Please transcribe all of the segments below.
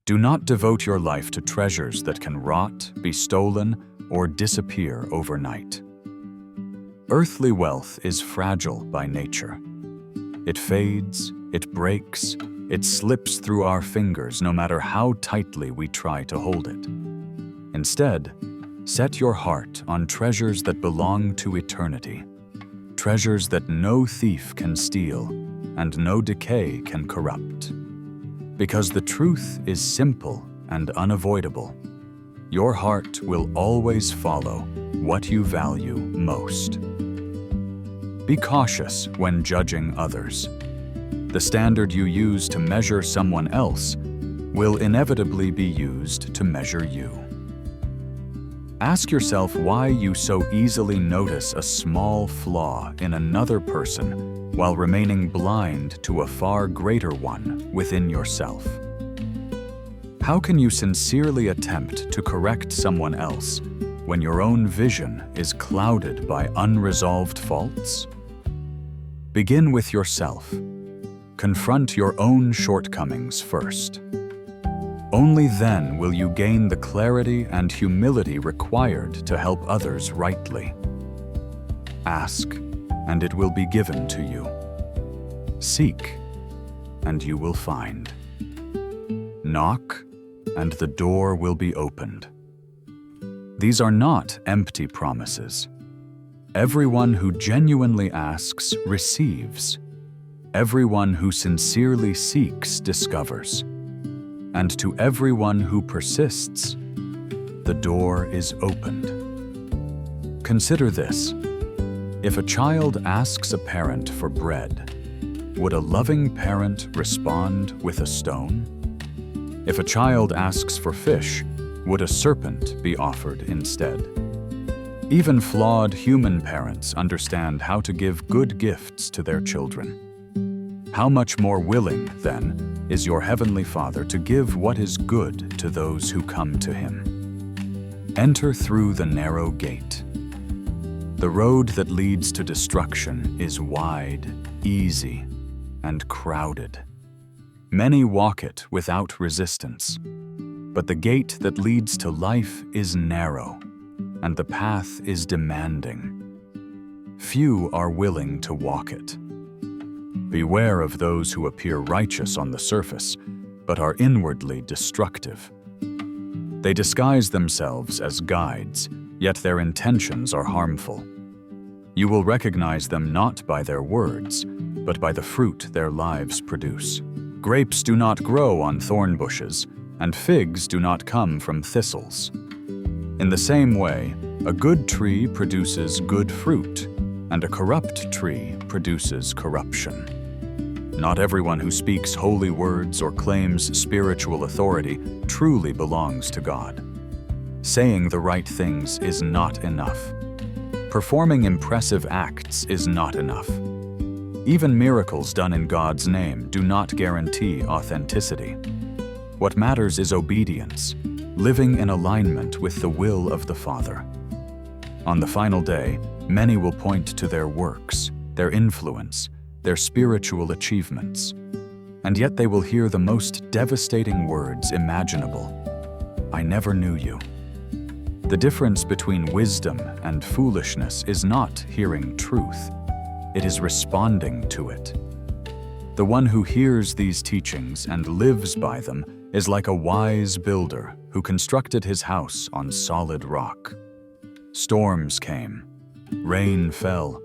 Do not devote your life to treasures that can rot, be stolen, or disappear overnight. Earthly wealth is fragile by nature. It fades, it breaks, it slips through our fingers no matter how tightly we try to hold it. Instead, set your heart on treasures that belong to eternity, treasures that no thief can steal and no decay can corrupt. Because the truth is simple and unavoidable. Your heart will always follow what you value most. Be cautious when judging others. The standard you use to measure someone else will inevitably be used to measure you. Ask yourself why you so easily notice a small flaw in another person while remaining blind to a far greater one within yourself. How can you sincerely attempt to correct someone else when your own vision is clouded by unresolved faults? Begin with yourself. Confront your own shortcomings first. Only then will you gain the clarity and humility required to help others rightly. Ask, and it will be given to you. Seek, and you will find. Knock, and the door will be opened. These are not empty promises. Everyone who genuinely asks receives. Everyone who sincerely seeks discovers. And to everyone who persists, the door is opened. Consider this. If a child asks a parent for bread, would a loving parent respond with a stone? If a child asks for fish, would a serpent be offered instead? Even flawed human parents understand how to give good gifts to their children. How much more willing, then, is your Heavenly Father to give what is good to those who come to Him? Enter through the narrow gate. The road that leads to destruction is wide, easy, and crowded. Many walk it without resistance, but the gate that leads to life is narrow, and the path is demanding. Few are willing to walk it. Beware of those who appear righteous on the surface, but are inwardly destructive. They disguise themselves as guides, yet their intentions are harmful. You will recognize them not by their words, but by the fruit their lives produce. Grapes do not grow on thorn bushes, and figs do not come from thistles. In the same way, a good tree produces good fruit, and a corrupt tree produces corruption. Not everyone who speaks holy words or claims spiritual authority truly belongs to God. Saying the right things is not enough. Performing impressive acts is not enough. Even miracles done in God's name do not guarantee authenticity. What matters is obedience, living in alignment with the will of the Father. On the final day, many will point to their works, their influence, their spiritual achievements, and yet they will hear the most devastating words imaginable. I never knew you. The difference between wisdom and foolishness is not hearing truth. It is responding to it. The one who hears these teachings and lives by them is like a wise builder who constructed his house on solid rock. Storms came, rain fell,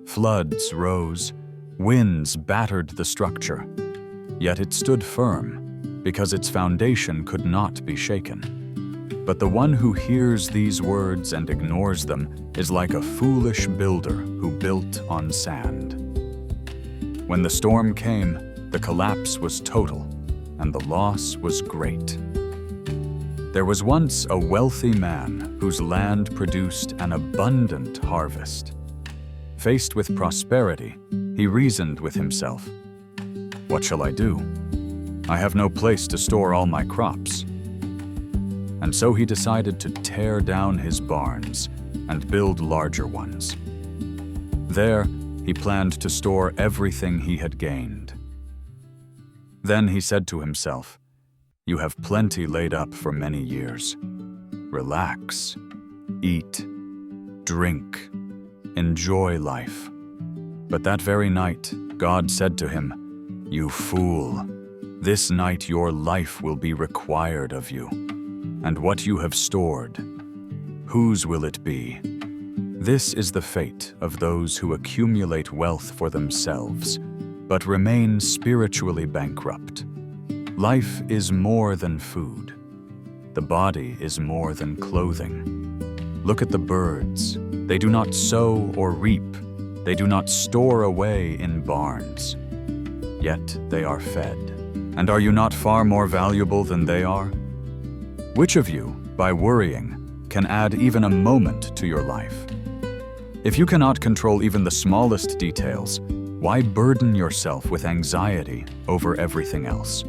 floods rose, winds battered the structure, yet it stood firm because its foundation could not be shaken. But the one who hears these words and ignores them is like a foolish builder who built on sand. When the storm came, the collapse was total, and the loss was great. There was once a wealthy man whose land produced an abundant harvest. Faced with prosperity, he reasoned with himself, "What shall I do? I have no place to store all my crops." And so he decided to tear down his barns and build larger ones. There, he planned to store everything he had gained. Then he said to himself, You have plenty laid up for many years. Relax, eat, drink, enjoy life." But that very night, God said to him, "You fool, this night your life will be required of you. And what you have stored, whose will it be?" This is the fate of those who accumulate wealth for themselves, but remain spiritually bankrupt. Life is more than food. The body is more than clothing. Look at the birds. They do not sow or reap. They do not store away in barns. Yet they are fed. And are you not far more valuable than they are? Which of you, by worrying, can add even a moment to your life? If you cannot control even the smallest details, why burden yourself with anxiety over everything else?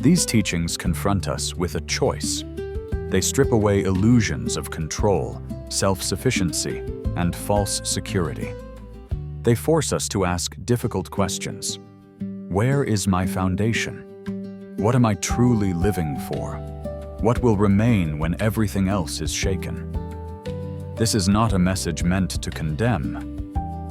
These teachings confront us with a choice. They strip away illusions of control, self-sufficiency, and false security. They force us to ask difficult questions. Where is my foundation? What am I truly living for? What will remain when everything else is shaken? This is not a message meant to condemn,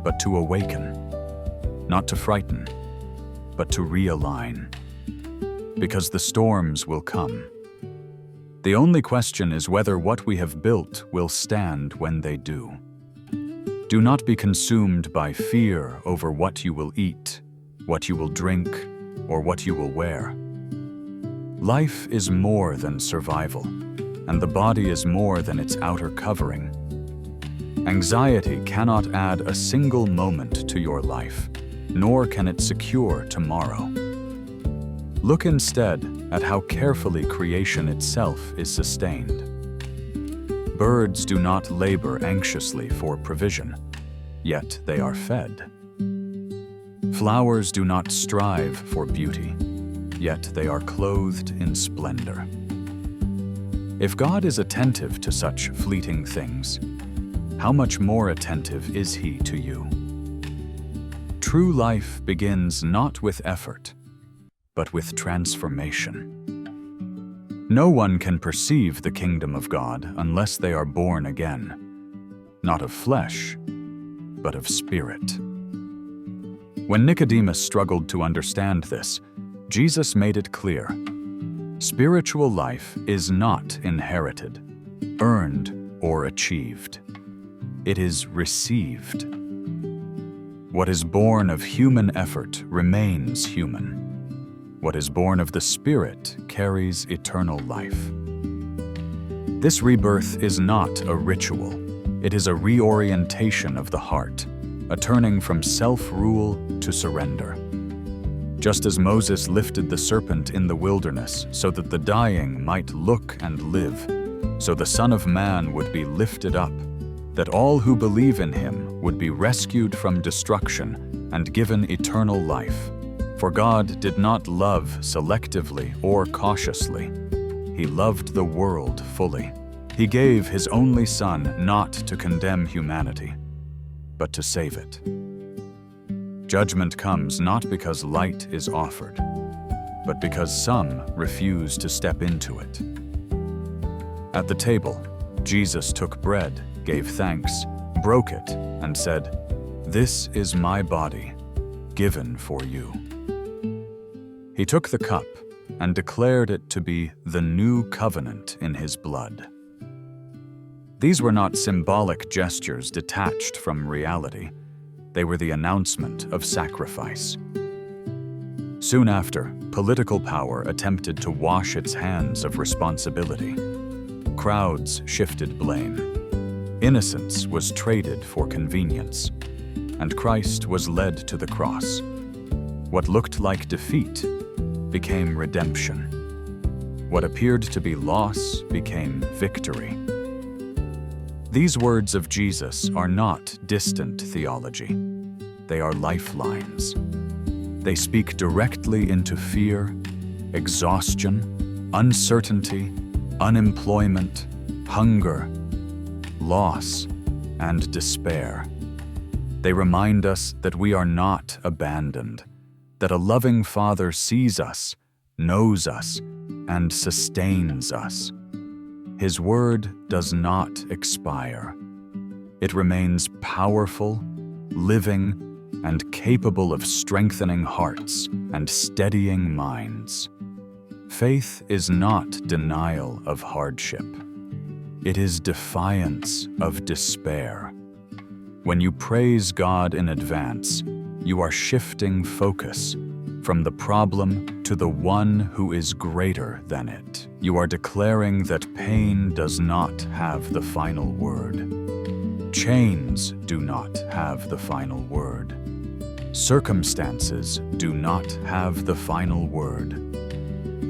but to awaken. Not to frighten, but to realign. Because the storms will come. The only question is whether what we have built will stand when they do. Do not be consumed by fear over what you will eat, what you will drink, or what you will wear. Life is more than survival, and the body is more than its outer covering. Anxiety cannot add a single moment to your life, nor can it secure tomorrow. Look instead at how carefully creation itself is sustained. Birds do not labor anxiously for provision, yet they are fed. Flowers do not strive for beauty, yet they are clothed in splendor. If God is attentive to such fleeting things, how much more attentive is He to you? True life begins not with effort, but with transformation. No one can perceive the kingdom of God unless they are born again, not of flesh, but of spirit. When Nicodemus struggled to understand this, Jesus made it clear. Spiritual life is not inherited, earned, or achieved. It is received. What is born of human effort remains human. What is born of the Spirit carries eternal life. This rebirth is not a ritual. It is a reorientation of the heart, a turning from self-rule to surrender. Just as Moses lifted the serpent in the wilderness so that the dying might look and live, so the Son of Man would be lifted up, that all who believe in him would be rescued from destruction and given eternal life. For God did not love selectively or cautiously. He loved the world fully. He gave His only Son not to condemn humanity, but to save it. Judgment comes not because light is offered, but because some refuse to step into it. At the table, Jesus took bread, gave thanks, broke it, and said, "This is my body, given for you." He took the cup and declared it to be the new covenant in His blood. These were not symbolic gestures detached from reality. They were the announcement of sacrifice. Soon after, political power attempted to wash its hands of responsibility. Crowds shifted blame. Innocence was traded for convenience, and Christ was led to the cross. What looked like defeat became redemption. What appeared to be loss became victory. These words of Jesus are not distant theology. They are lifelines. They speak directly into fear, exhaustion, uncertainty, unemployment, hunger, loss, and despair. They remind us that we are not abandoned, that a loving Father sees us, knows us, and sustains us. His word does not expire. It remains powerful, living, and capable of strengthening hearts and steadying minds. Faith is not denial of hardship. It is defiance of despair. When you praise God in advance, you are shifting focus from the problem to the one who is greater than it. You are declaring that pain does not have the final word. Chains do not have the final word. Circumstances do not have the final word.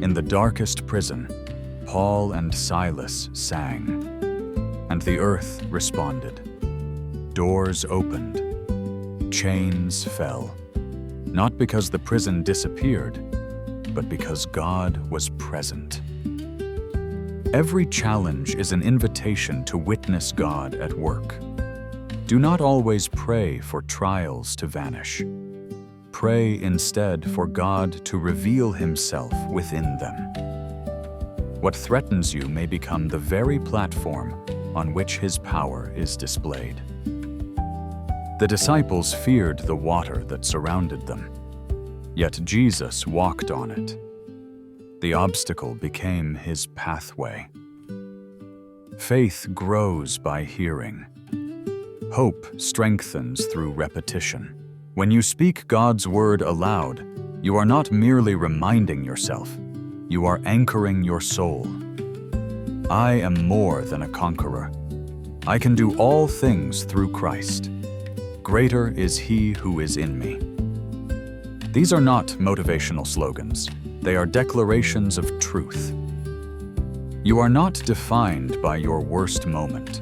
In the darkest prison, Paul and Silas sang, and the earth responded. Doors opened, chains fell, not because the prison disappeared, but because God was present. Every challenge is an invitation to witness God at work. Do not always pray for trials to vanish. Pray instead for God to reveal Himself within them. What threatens you may become the very platform on which His power is displayed. The disciples feared the water that surrounded them, yet Jesus walked on it. The obstacle became His pathway. Faith grows by hearing. Hope strengthens through repetition. When you speak God's word aloud, you are not merely reminding yourself, you are anchoring your soul. I am more than a conqueror. I can do all things through Christ. Greater is He who is in me. These are not motivational slogans. They are declarations of truth. You are not defined by your worst moment.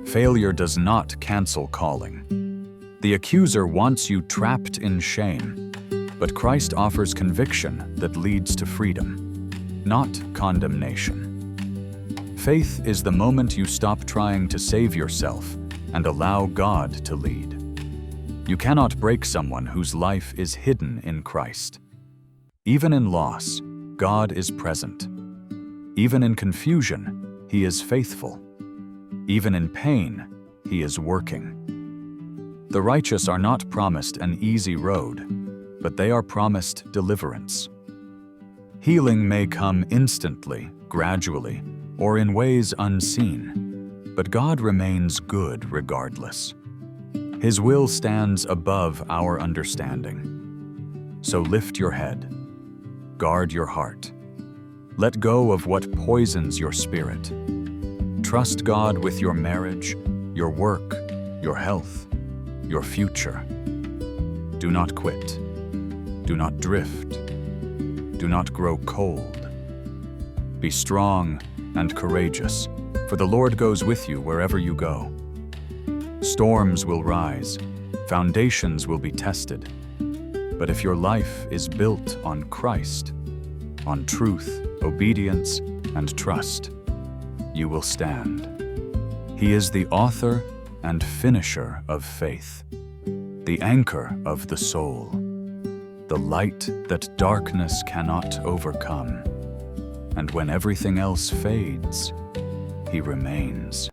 Failure does not cancel calling. The accuser wants you trapped in shame, but Christ offers conviction that leads to freedom, not condemnation. Faith is the moment you stop trying to save yourself and allow God to lead. You cannot break someone whose life is hidden in Christ. Even in loss, God is present. Even in confusion, He is faithful. Even in pain, He is working. The righteous are not promised an easy road, but they are promised deliverance. Healing may come instantly, gradually, or in ways unseen, but God remains good regardless. His will stands above our understanding. So lift your head. Guard your heart. Let go of what poisons your spirit. Trust God with your marriage, your work, your health, your future. Do not quit. Do not drift. Do not grow cold. Be strong and courageous, for the Lord goes with you wherever you go. Storms will rise, foundations will be tested, but if your life is built on Christ, on truth, obedience, and trust, you will stand. He is the author and finisher of faith, the anchor of the soul, the light that darkness cannot overcome. And when everything else fades, He remains.